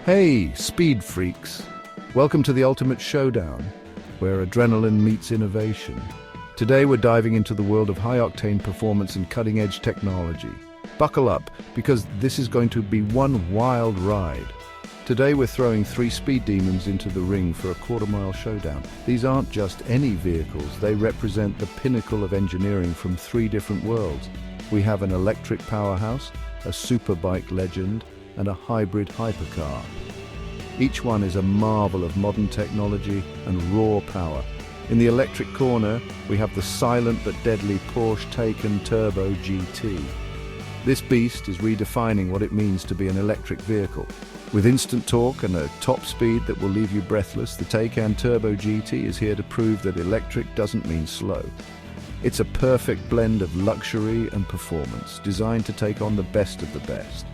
Hey, speed freaks. Welcome to the ultimate showdown, where adrenaline meets innovation. Today we're diving into the world of high-octane performance and cutting-edge technology. Buckle up, because this is going to be one wild ride. Today we're throwing three speed demons into the ring for a quarter-mile showdown. These aren't just any vehicles, they represent the pinnacle of engineering from three different worlds. We have an electric powerhouse, a superbike legend, and a hybrid hypercar. Each one is a marvel of modern technology and raw power. In the electric corner, we have the silent but deadly Porsche Taycan Turbo GT. This beast is redefining what it means to be an electric vehicle. With instant torque and a top speed that will leave you breathless, the Taycan Turbo GT is here to prove that electric doesn't mean slow. It's a perfect blend of luxury and performance, designed to take on the best of the best.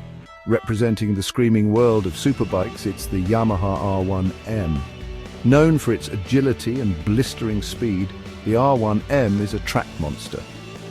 Representing the screaming world of superbikes, it's the Yamaha R1M. Known for its agility and blistering speed, the R1M is a track monster.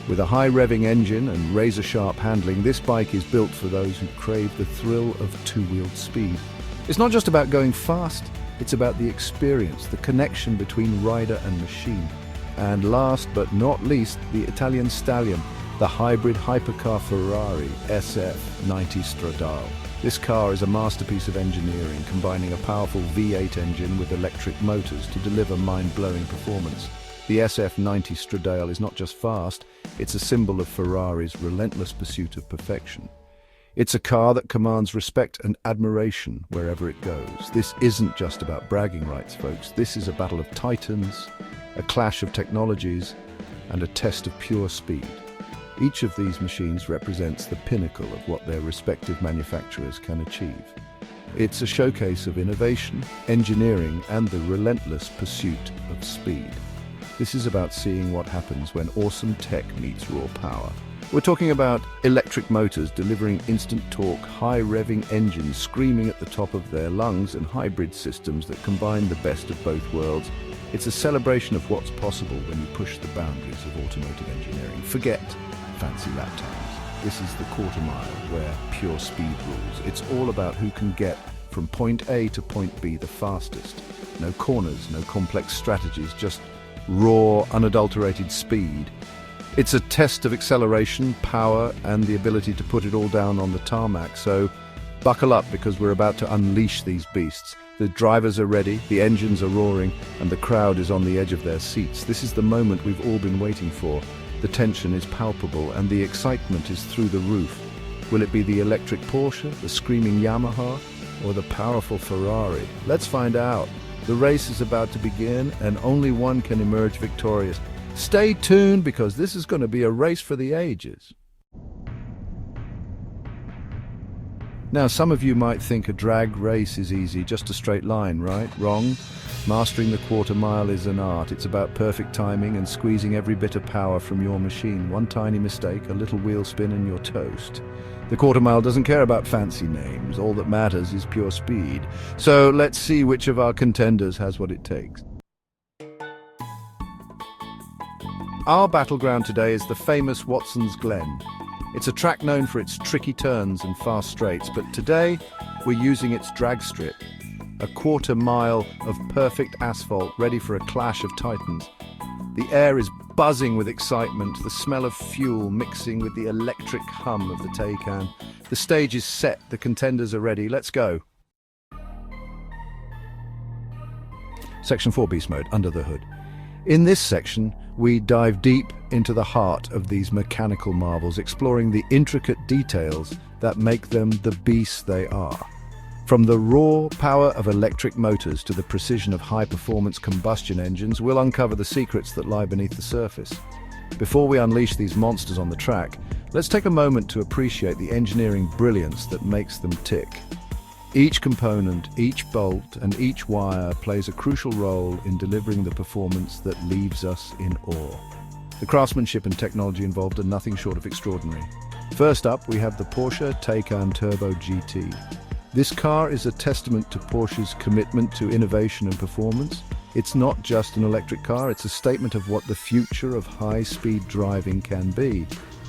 With a high-revving engine and razor-sharp handling, this bike is built for those who crave the thrill of two-wheeled speed. It's not just about going fast, it's about the experience, the connection between rider and machine. And last but not least, the Italian stallion, the hybrid hypercar Ferrari SF90 Stradale. This car is a masterpiece of engineering, combining a powerful V8 engine with electric motors to deliver mind-blowing performance. The SF90 Stradale is not just fast, it's a symbol of Ferrari's relentless pursuit of perfection. It's a car that commands respect and admiration wherever it goes. This isn't just about bragging rights, folks. This is a battle of titans, a clash of technologies, and a test of pure speed. Each of these machines represents the pinnacle of what their respective manufacturers can achieve. It's a showcase of innovation, engineering, and the relentless pursuit of speed. This is about seeing what happens when awesome tech meets raw power. We're talking about electric motors delivering instant torque, high-revving engines screaming at the top of their lungs, and hybrid systems that combine the best of both worlds. It's a celebration of what's possible when you push the boundaries of automotive engineering. Forget fancy lap times. This is the quarter mile where pure speed rules. It's all about who can get from point A to point B the fastest. No corners, no complex strategies, just raw, unadulterated speed. It's a test of acceleration, power, and the ability to put it all down on the tarmac. So buckle up, because we're about to unleash these beasts. The drivers are ready, the engines are roaring, and the crowd is on the edge of their seats. This is the moment we've all been waiting for. The tension is palpable and the excitement is through the roof. Will it be the electric Porsche, the screaming Yamaha, or the powerful Ferrari? Let's find out. The race is about to begin and only one can emerge victorious. Stay tuned, because this is going to be a race for the ages. Now, some of you might think a drag race is easy, just a straight line, right? Wrong. Mastering the quarter mile is an art. It's about perfect timing and squeezing every bit of power from your machine. One tiny mistake, a little wheel spin, and you're toast. The quarter mile doesn't care about fancy names. All that matters is pure speed. So let's see which of our contenders has what it takes. Our battleground today is the famous Watson's Glen. It's a track known for its tricky turns and fast straights, but today we're using its drag strip. A quarter mile of perfect asphalt ready for a clash of titans. The air is buzzing with excitement, the smell of fuel mixing with the electric hum of the Taycan. The stage is set, the contenders are ready, let's go. Section 4 Beast Mode, Under the Hood. In this section, we dive deep into the heart of these mechanical marvels, exploring the intricate details that make them the beasts they are. From the raw power of electric motors to the precision of high-performance combustion engines, we'll uncover the secrets that lie beneath the surface. Before we unleash these monsters on the track, let's take a moment to appreciate the engineering brilliance that makes them tick. Each component, each bolt, and each wire plays a crucial role in delivering the performance that leaves us in awe. The craftsmanship and technology involved are nothing short of extraordinary. First up, we have the Porsche Taycan Turbo GT. This car is a testament to Porsche's commitment to innovation and performance. It's not just an electric car, it's a statement of what the future of high-speed driving can be.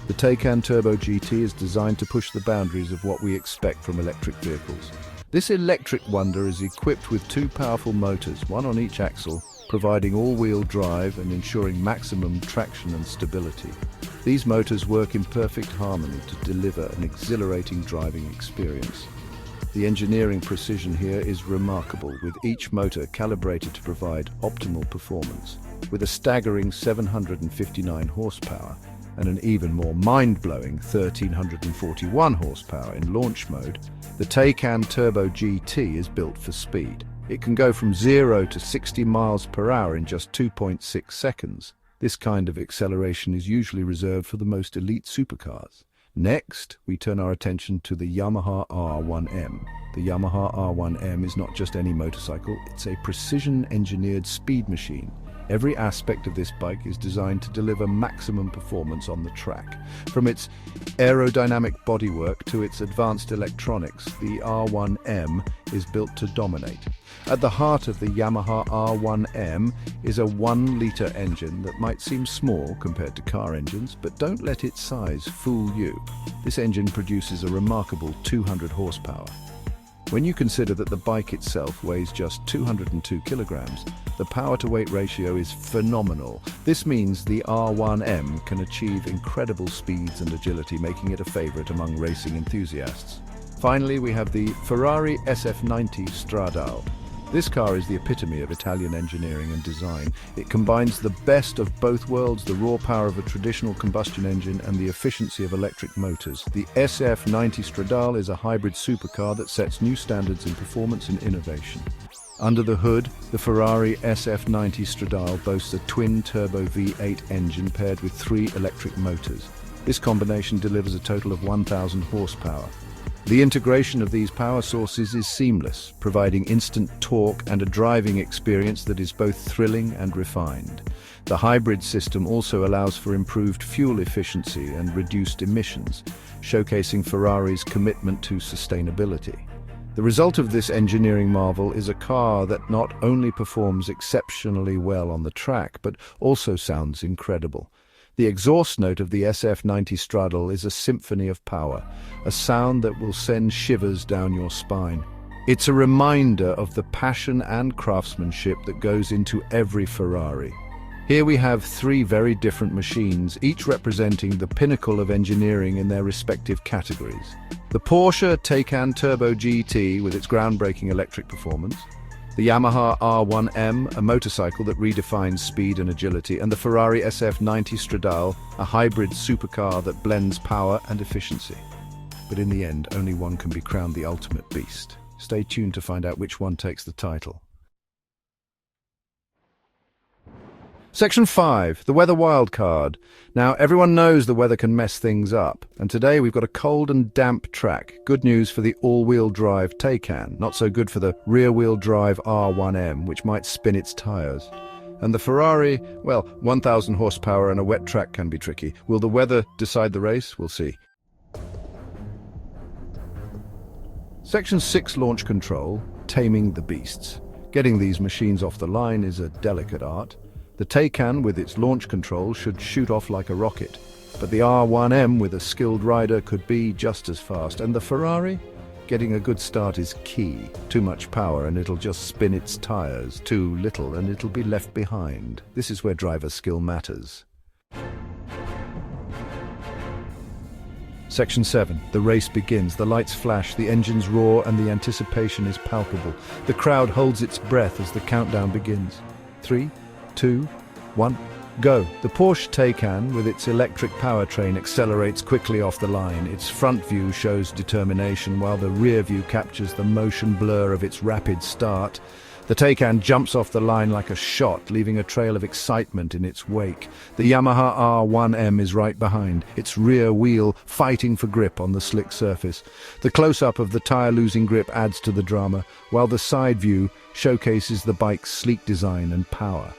The Taycan Turbo GT is designed to push the boundaries of what we expect from electric vehicles. This electric wonder is equipped with two powerful motors, one on each axle, providing all-wheel drive and ensuring maximum traction and stability. These motors work in perfect harmony to deliver an exhilarating driving experience. The engineering precision here is remarkable, with each motor calibrated to provide optimal performance. With a staggering 759 horsepower and an even more mind-blowing 1,341 horsepower in launch mode, the Taycan Turbo GT is built for speed. It can go from 0 to 60 miles per hour in just 2.6 seconds. This kind of acceleration is usually reserved for the most elite supercars. Next, we turn our attention to the Yamaha R1M. The Yamaha R1M is not just any motorcycle, it's a precision-engineered speed machine. Every aspect of this bike is designed to deliver maximum performance on the track. From its aerodynamic bodywork to its advanced electronics, the R1M is built to dominate. At the heart of the Yamaha R1M is a 1-litre engine that might seem small compared to car engines, but don't let its size fool you. This engine produces a remarkable 200 horsepower. When you consider that the bike itself weighs just 202 kilograms, the power-to-weight ratio is phenomenal. This means the R1M can achieve incredible speeds and agility, making it a favorite among racing enthusiasts. Finally, we have the Ferrari SF90 Stradale. This car is the epitome of Italian engineering and design. It combines the best of both worlds, the raw power of a traditional combustion engine and the efficiency of electric motors. The SF90 Stradale is a hybrid supercar that sets new standards in performance and innovation. Under the hood, the Ferrari SF90 Stradale boasts a twin-turbo V8 engine paired with 3 electric motors. This combination delivers a total of 1,000 horsepower. The integration of these power sources is seamless, providing instant torque and a driving experience that is both thrilling and refined. The hybrid system also allows for improved fuel efficiency and reduced emissions, showcasing Ferrari's commitment to sustainability. The result of this engineering marvel is a car that not only performs exceptionally well on the track, but also sounds incredible. The exhaust note of the SF90 Stradale is a symphony of power, a sound that will send shivers down your spine. It's a reminder of the passion and craftsmanship that goes into every Ferrari. Here we have 3 very different machines, each representing the pinnacle of engineering in their respective categories. The Porsche Taycan Turbo GT with its groundbreaking electric performance, the Yamaha R1M, a motorcycle that redefines speed and agility, and the Ferrari SF90 Stradale, a hybrid supercar that blends power and efficiency. But in the end, only one can be crowned the ultimate beast. Stay tuned to find out which one takes the title. Section 5, the weather wildcard. Now, everyone knows the weather can mess things up, and today we've got a cold and damp track. Good news for the all-wheel drive Taycan, not so good for the rear-wheel drive R1M, which might spin its tires. And the Ferrari, well, 1,000 horsepower and a wet track can be tricky. Will the weather decide the race? We'll see. Section 6, launch control, taming the beasts. Getting these machines off the line is a delicate art. The Taycan with its launch control should shoot off like a rocket, but the R1M with a skilled rider could be just as fast. And the Ferrari? Getting a good start is key. Too much power and it'll just spin its tires. Too little and it'll be left behind. This is where driver skill matters. Section 7. The race begins. The lights flash, the engines roar, and the anticipation is palpable. The crowd holds its breath as the countdown begins. 3, 2, 1, go. The Porsche Taycan, with its electric powertrain, accelerates quickly off the line. Its front view shows determination, while the rear view captures the motion blur of its rapid start. The Taycan jumps off the line like a shot, leaving a trail of excitement in its wake. The Yamaha R1M is right behind, its rear wheel fighting for grip on the slick surface. The close-up of the tire-losing grip adds to the drama, while the side view showcases the bike's sleek design and power.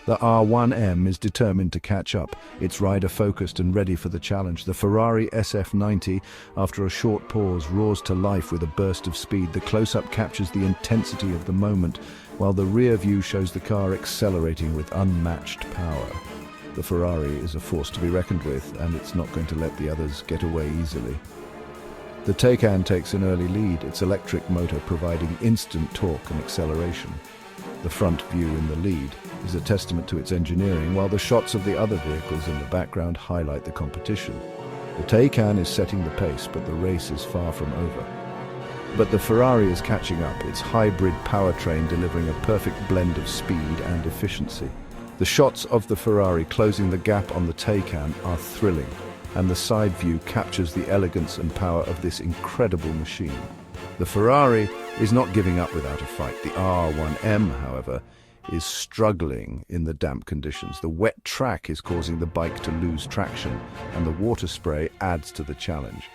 The R1M is determined to catch up, its rider focused and ready for the challenge. The Ferrari SF90, after a short pause, roars to life with a burst of speed. The close-up captures the intensity of the moment, while the rear view shows the car accelerating with unmatched power. The Ferrari is a force to be reckoned with, and it's not going to let the others get away easily. The Taycan takes an early lead, its electric motor providing instant torque and acceleration. The front view in the lead is a testament to its engineering, while the shots of the other vehicles in the background highlight the competition. The Taycan is setting the pace, but the race is far from over. But the Ferrari is catching up, its hybrid powertrain delivering a perfect blend of speed and efficiency. The shots of the Ferrari closing the gap on the Taycan are thrilling, and the side view captures the elegance and power of this incredible machine. The Ferrari is not giving up without a fight. The R1M, however, is struggling in the damp conditions. The wet track is causing the bike to lose traction, and the water spray adds to the challenge.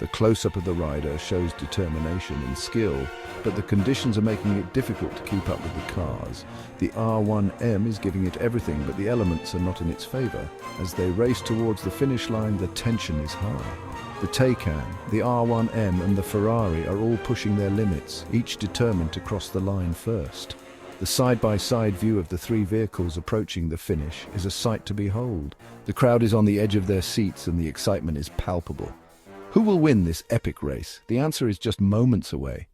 The close-up of the rider shows determination and skill, but the conditions are making it difficult to keep up with the cars. The R1M is giving it everything, but the elements are not in its favor. As they race towards the finish line, the tension is high. The Taycan, the R1M and the Ferrari are all pushing their limits, each determined to cross the line first. The side-by-side view of the three vehicles approaching the finish is a sight to behold. The crowd is on the edge of their seats and the excitement is palpable. Who will win this epic race? The answer is just moments away.